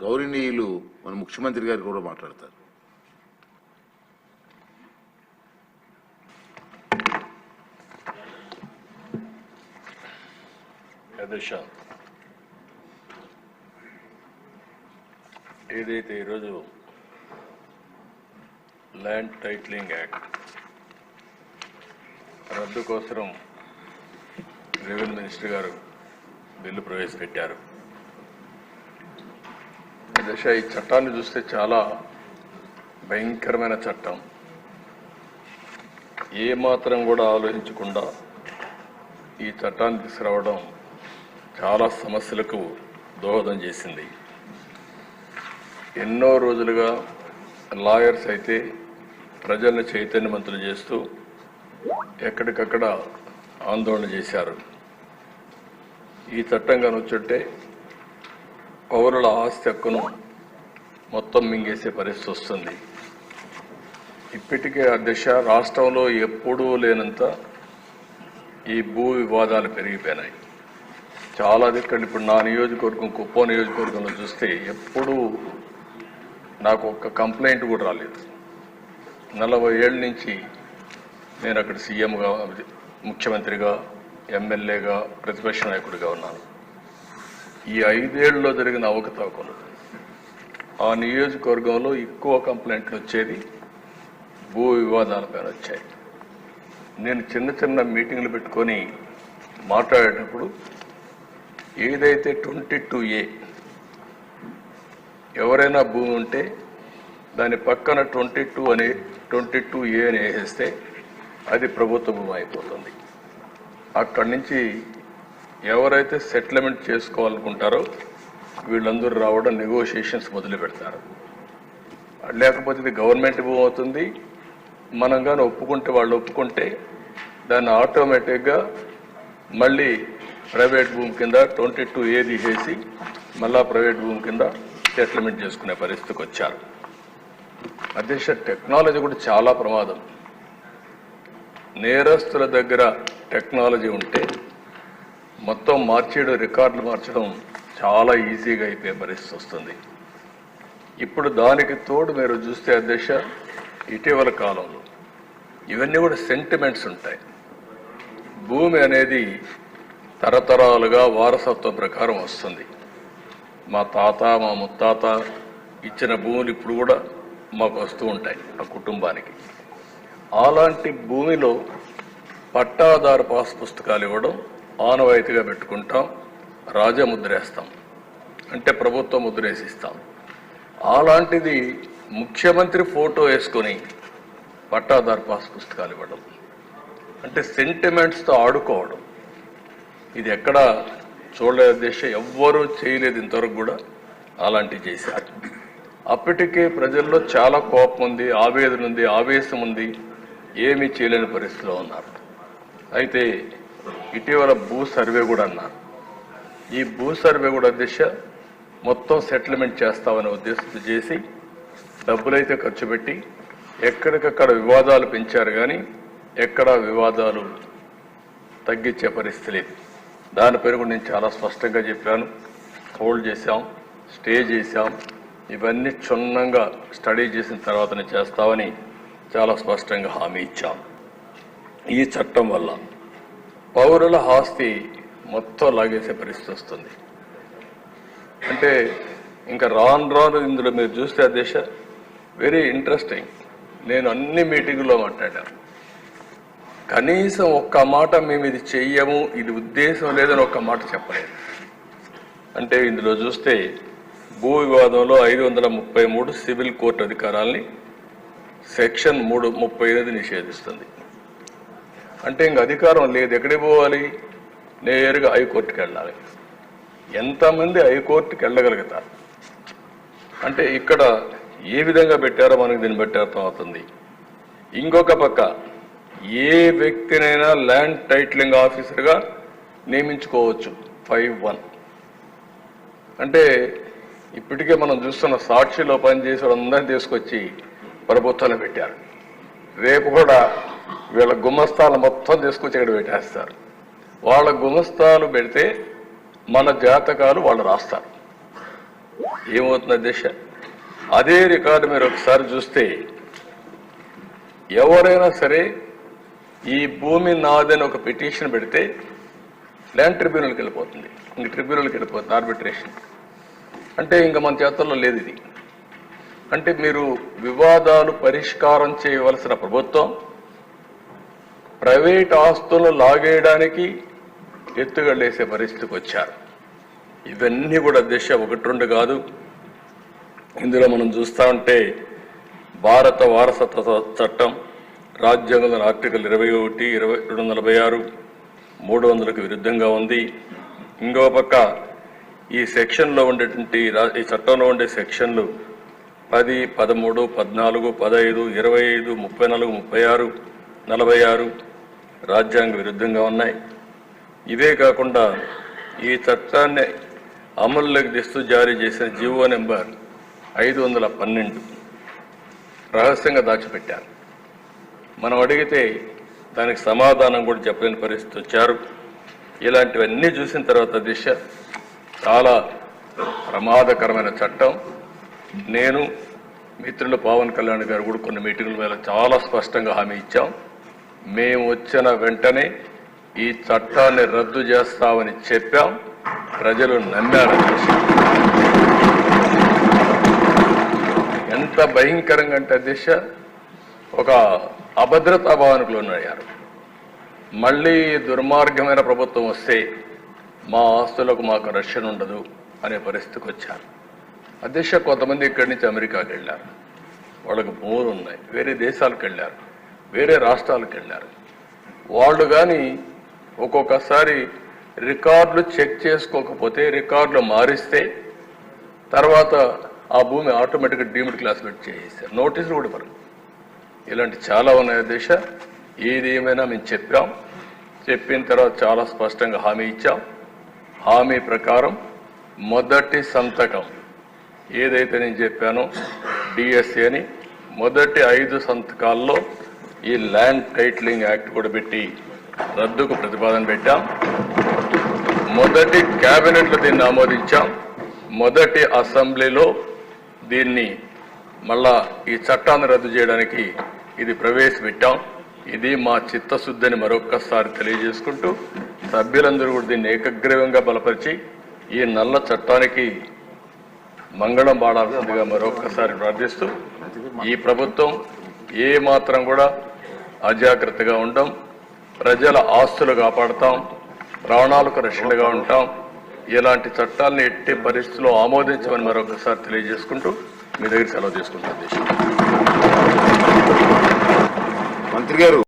గౌరవనీయులు మన ముఖ్యమంత్రి గారు కూడా మాట్లాడతారు. ఏదైతే ఈరోజు ల్యాండ్ టైటిలింగ్ యాక్ట్ రద్దు కోసం రెవెన్యూ మినిస్టర్ గారు బిల్లు ప్రవేశపెట్టారు. ఈ చట్టాన్ని చూస్తే చాలా భయంకరమైన చట్టం. ఏ మాత్రం కూడా ఆలోచించకుండా ఈ చట్టాన్ని తీసుకురావడం చాలా సమస్యలకు దోహదం చేసింది. ఎన్నో రోజులుగా లాయర్స్ అయితే ప్రజల్ని చైతన్యవంతులు చేస్తూ ఎక్కడికక్కడ ఆందోళన చేశారు. ఈ చట్టం కనుచుంటే పౌరుల ఆస్తి హక్కును మొత్తం మింగేసే పరిస్థితి వస్తుంది. ఇప్పటికే అధ్యక్ష రాష్ట్రంలో ఎప్పుడూ లేనంత ఈ భూ వివాదాలు పెరిగిపోయినాయి. చాలా దిక్కలు ఇప్పుడు నా నియోజకవర్గం కుప్పం నియోజకవర్గంలో చూస్తే ఎప్పుడూ నాకు ఒక్క కంప్లైంట్ కూడా రాలేదు. 40 ఏళ్ళ నుంచి నేను అక్కడ సీఎంగా, ముఖ్యమంత్రిగా, ఎమ్మెల్యేగా, ప్రతిపక్ష నాయకుడిగా ఉన్నాను. ఈ 5 ఏళ్లలో జరిగిన అవకతవకలు ఆ నియోజకవర్గంలో ఎక్కువ కంప్లైంట్లు వచ్చేది భూ వివాదాలపైన వచ్చాయి. నేను చిన్న చిన్న మీటింగ్లు పెట్టుకొని మాట్లాడేటప్పుడు ఏదైతే 22A ఎవరైనా భూమి ఉంటే దాని పక్కన 22A అని వేసేస్తే అది ప్రభుత్వ భూమి అయిపోతుంది. అక్కడి నుంచి ఎవరైతే సెటిల్మెంట్ చేసుకోవాలనుకుంటారో వీళ్ళందరూ రావడం నెగోషియేషన్స్ మొదలు పెడతారు. లేకపోతే ఇది గవర్నమెంట్ భూమి అవుతుంది. మనం కానీ ఒప్పుకుంటే, వాళ్ళు ఒప్పుకుంటే దాన్ని ఆటోమేటిక్గా మళ్ళీ ప్రైవేట్ భూమి కింద 22A తీసేసి మళ్ళా ప్రైవేట్ భూమి కింద సెటిల్మెంట్ చేసుకునే పరిస్థితికి వచ్చారు. అధ్యక్ష టెక్నాలజీ కూడా చాలా ప్రమాదం. నేరస్తుల దగ్గర టెక్నాలజీ ఉంటే మొత్తం మార్చేయడం, రికార్డులు మార్చడం చాలా ఈజీగా అయిపోయే పరిస్థితి వస్తుంది. ఇప్పుడు దానికి తోడు మీరు చూస్తే అధ్యక్ష ఇటీవల కాలంలో ఇవన్నీ కూడా సెంటిమెంట్స్ ఉంటాయి. భూమి అనేది తరతరాలుగా వారసత్వం ప్రకారం వస్తుంది. మా తాత, మా ముత్తాత ఇచ్చిన భూములు ఇప్పుడు కూడా మాకు వస్తూ ఉంటాయి ఆ కుటుంబానికి. అలాంటి భూమిలో పట్టాదారు పాస్ పుస్తకాలు ఇవ్వడం ఆనవాయితీగా పెట్టుకుంటాం. రాజముద్రేస్తాం అంటే ప్రభుత్వం ముద్రేసిస్తాం. అలాంటిది ముఖ్యమంత్రి ఫోటో వేసుకొని పట్టాదారు పాస్ పుస్తకాలు ఇవ్వడం అంటే సెంటిమెంట్స్తో ఆడుకోవడం. ఇది ఎక్కడ చూడలేదు అధ్యక్ష, ఎవ్వరూ చేయలేదు ఇంతవరకు కూడా. అలాంటివి చేశారు. అప్పటికే ప్రజల్లో చాలా కోపం ఉంది, ఆవేదన ఉంది, ఆవేశం ఉంది. ఏమీ చేయలేని పరిస్థితిలో ఉన్నారు. అయితే ఇటీవల భూ సర్వే కూడా అన్నారు. ఈ భూ సర్వే కూడా అధ్యక్ష మొత్తం సెటిల్మెంట్ చేస్తామనే ఉద్దేశంతో చేసి డబ్బులైతే ఖర్చు పెట్టి ఎక్కడికక్కడ వివాదాలు పెంచారు, కానీ ఎక్కడా వివాదాలు తగ్గించే పరిస్థితి లేదు. దానిపైన కూడా నేను చాలా స్పష్టంగా చెప్పాను. హోల్డ్ చేశాం, స్టే చేశాం. ఇవన్నీ క్షుణ్ణంగా స్టడీ చేసిన తర్వాతనే చేస్తామని చాలా స్పష్టంగా హామీ ఇచ్చాం. ఈ చట్టం వల్ల పౌరుల ఆస్తి మొత్తం లాగేసే పరిస్థితి వస్తుంది. అంటే ఇంకా రాను ఇందులో మీరు చూస్తే అధ్యక్ష వెరీ ఇంట్రెస్టింగ్. నేను అన్ని మీటింగుల్లో మాట్లాడాను. కనీసం ఒక్క మాట మేము ఇది చెయ్యము, ఇది ఉద్దేశం లేదని ఒక్క మాట చెప్పలేదు. అంటే ఇందులో చూస్తే భూ వివాదంలో 533 సివిల్ కోర్టు అధికారాల్ని సెక్షన్ 338 నిషేధిస్తుంది. అంటే ఇంక అధికారం లేదు. ఎక్కడికి పోవాలి? నేరుగా హైకోర్టుకి వెళ్ళాలి. ఎంతమంది హైకోర్టుకి వెళ్ళగలుగుతారు? అంటే ఇక్కడ ఏ విధంగా పెట్టారో మనకు దీన్ని బట్టి అర్థమవుతుంది. ఇంకొక పక్క ఏ వ్యక్తినైనా ల్యాండ్ టైటిలింగ్ ఆఫీసర్గా నియమించుకోవచ్చు 5(1). అంటే ఇప్పటికే మనం చూస్తున్న సాక్షిలో పనిచేసే వాళ్ళందరినీ తీసుకొచ్చి ప్రభుత్వాన్ని పెట్టారు. రేపు కూడా వీళ్ళ గుమస్తాలు మొత్తం తీసుకొచ్చి ఇక్కడ పెట్టేస్తారు. వాళ్ళ గుమస్తాలు పెడితే మన జాతకాలు వాళ్ళు రాస్తారు. ఏమవుతుంది అధ్యక్ష? అదే రికార్డు మీరు ఒకసారి చూస్తే ఎవరైనా సరే ఈ భూమి నాదని ఒక పిటిషన్ పెడితే ల్యాండ్ ట్రిబ్యునల్కి వెళ్ళిపోతుంది, ఇంక ట్రిబ్యునల్కి వెళ్ళిపోతుంది, ఆర్బిట్రేషన్. అంటే ఇంకా మన చేతుల్లో లేదు ఇది. అంటే మీరు వివాదాలు పరిష్కారం చేయవలసిన ప్రభుత్వం ప్రైవేట్ ఆస్తులను లాగేయడానికి ఎత్తుగడేసే పరిస్థితికి వచ్చారు. ఇవన్నీ కూడా అధ్యక్ష ఒకటి రెండు కాదు. ఇందులో మనం చూస్తూ ఉంటే భారత వారసత్వ చట్టం రాజ్యాంగంలోని ఆర్టికల్ 21, 246, 300కు విరుద్ధంగా ఉంది. ఇంకో పక్క ఈ సెక్షన్లో ఉండేటువంటి ఈ చట్టంలో ఉండే సెక్షన్లు 10, 13, 14, 15, 25, 34, 36, 46 రాజ్యాంగ విరుద్ధంగా ఉన్నాయి. ఇవే కాకుండా ఈ చట్టాన్ని అమల్లోకి తెస్తూ జారీ చేసిన జీవో నెంబర్ 512 రహస్యంగా దాచిపెట్టారు. మనం అడిగితే దానికి సమాధానం కూడా చెప్పలేని పరిస్థితి వచ్చారు. ఇలాంటివన్నీ చూసిన తర్వాత దిశ చాలా ప్రమాదకరమైన చట్టం. నేను మిత్రులు పవన్ కళ్యాణ్ గారు కూడా కొన్ని మీటింగుల మీద చాలా స్పష్టంగా హామీ ఇచ్చాం. మేము వచ్చిన వెంటనే ఈ చట్టాన్ని రద్దు చేస్తామని చెప్పాం. ప్రజలు నమ్మారు. ఎంత భయంకరంగా అంటే దిశ ఒక అభద్రతా భావనకు లోనయ్యారు. మళ్ళీ దుర్మార్గమైన ప్రభుత్వం వస్తే మా ఆస్తులకు మాకు రక్షణ ఉండదు అనే పరిస్థితికి వచ్చారు. అధ్యక్ష కొంతమంది ఇక్కడి నుంచి అమెరికాకి వెళ్ళారు, వాళ్ళకు భూములు ఉన్నాయి, వేరే దేశాలకు వెళ్ళారు, వేరే రాష్ట్రాలకు వెళ్ళారు. వాళ్ళు కానీ ఒక్కొక్కసారి రికార్డులు చెక్ చేసుకోకపోతే రికార్డులు మారిస్తే తర్వాత ఆ భూమి ఆటోమేటిక్గా డీమ్డ్ క్లాసిఫైడ్ చేసేసారు, నోటీసులు కూడా ఇవ్వరు. ఇలాంటి చాలా ఉన్నాయి అధ్యక్ష. ఏది ఏమైనా మేము చెప్పాం, చెప్పిన తర్వాత చాలా స్పష్టంగా హామీ ఇచ్చాం. హామీ ప్రకారం మొదటి సంతకం ఏదైతే నేను చెప్పానో డిఎస్సి అని మొదటి 5 సంతకాల్లో ఈ ల్యాండ్ టైటిలింగ్ యాక్ట్ కూడా పెట్టి రద్దుకు ప్రతిపాదన పెట్టాం. మొదటి క్యాబినెట్లో దీన్ని ఆమోదించాం. మొదటి అసెంబ్లీలో దీన్ని మళ్ళా ఈ చట్టాన్ని రద్దు చేయడానికి ఇది ప్రవేశపెట్టాం. ఇది మా చిత్తశుద్ధిని మరొక్కసారి తెలియజేసుకుంటూ సభ్యులందరూ కూడా దీన్ని ఏకగ్రీవంగా బలపరిచి ఈ నల్ల చట్టానికి మంగళం పాడాల్సిందిగా మరొక్కసారి ప్రార్థిస్తూ ఈ ప్రభుత్వం ఏ మాత్రం కూడా అజాగ్రత్తగా ఉండం, ప్రజల ఆస్తులు కాపాడుతాం, ప్రాణాలకు రక్షణగా ఉంటాం. ఇలాంటి చట్టాలను ఎట్టి పరిస్థితుల్లో ఆమోదించమని మరొకసారి తెలియజేసుకుంటూ మీ దగ్గర సెలవు తీసుకుంటాను. మంత్రి గారు